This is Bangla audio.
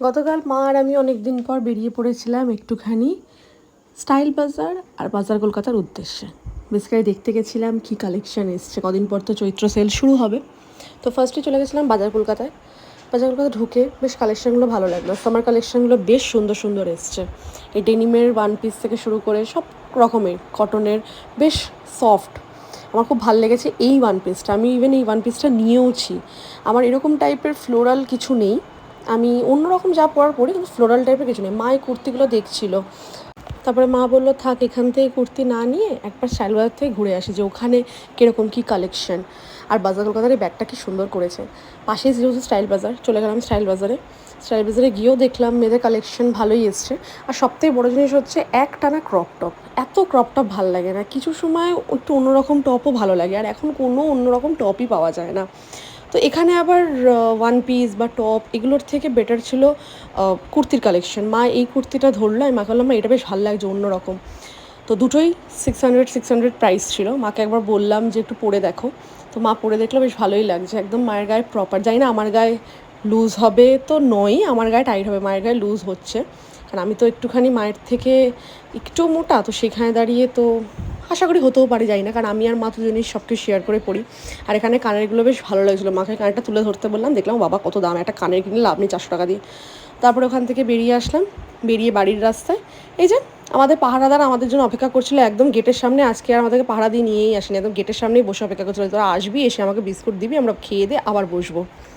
গতকাল মা আর আমি অনেক দিন পর বেরিয়ে পড়েছিলাম একটুখানি স্টাইল বাজার আর বাজার কলকাতার উদ্দেশ্যে। বেসিক্যালি দেখতে গেছিলাম কী কালেকশান এসছে, কদিন পর তো চৈত্র সেল শুরু হবে। তো ফার্স্টে চলে গেছিলাম বাজার কলকাতায়। বাজার কলকাতা ঢুকে বেশ কালেকশানগুলো ভালো লাগলো, সামার কালেকশানগুলো বেশ সুন্দর সুন্দর এসছে। এই ডেনিমের ওয়ান পিস থেকে শুরু করে সব রকমের কটনের বেশ সফট। আমার খুব ভালো লেগেছে এই ওয়ান পিসটা, আমি ইভেন এই ওয়ান পিসটা নিয়েওছি। আমার এরকম টাইপের ফ্লোরাল কিছু নেই, আমি অন্যরকম যা পরার পরি, কিন্তু ফ্লোরাল টাইপের কিছু নেই। মা এই কুর্তিগুলো দেখছিল, তারপরে মা বললো থাক এখান থেকে কুর্তি না নিয়ে একবার স্টাইল বাজার থেকে ঘুরে আসি, যে ওখানে কীরকম কী কালেকশন। আর বাজার কলকাতার এই ব্যাগটা কি সুন্দর করেছে। পাশেই যেহেতু স্টাইল বাজার, চলে গেলাম স্টাইল বাজারে। স্টাইল বাজারে গিয়েও দেখলাম মেয়েদের কালেকশন ভালোই এসছে। আর সবথেকে বড়ো জিনিস হচ্ছে একটানা ক্রপ টপ। এত ক্রপ টপ ভালো লাগে না, কিছু সময় একটু অন্যরকম টপও ভালো লাগে, আর এখন কোনো অন্যরকম টপই পাওয়া যায় না। তো এখানে আবার ওয়ান পিস বা টপ এগুলোর থেকে বেটার ছিল কুর্তির কালেকশন। মা এই কুর্তিটা ধরলো, আমি মাকে বললাম মা এটা বেশ ভালো লাগছে অন্যরকম। তো দুটোই 600 প্রাইস ছিল। মাকে একবার বললাম যে একটু পরে দেখো, তো মা পরে দেখলো বেশ ভালোই লাগছে, একদম মায়ের গায়ে প্রপার। জানি না আমার গায়ে লুজ হবে তো নয়, আমার গায়ে টাইট হবে, মায়ের গায়ে লুজ হচ্ছে। কারণ আমি তো একটুখানি মায়ের থেকে একটু মোটা, তো সেখানে দাঁড়িয়ে তো আশা করি হতেও পারে, যাই না, কারণ আমি আর মা তো জিনিস সব কিছু শেয়ার করে পড়ি। আর এখানে কানেরগুলো বেশ ভালো লাগছিলো, মাকে কানেরটা তুলে ধরতে বললাম, দেখলাম বাবা কত দাম, একটা কানের কিনে লাভ নেই 400 টাকা দিয়ে। তারপরে ওখান থেকে বেরিয়ে আসলাম, বেরিয়ে বাড়ির রাস্তায় এই যে আমাদের পাহারাদার আমাদের জন্য অপেক্ষা করছিল একদম গেটের সামনে। আজকে আর আমাদেরকে পাহারা দিয়ে নিয়েই আসেনি, একদম গেটের সামনেই বসে অপেক্ষা করছিল, তোরা আসবি, এসে আমাকে বিস্কুট দিবি, আমরা খেয়ে দিয়ে আবার বসবো।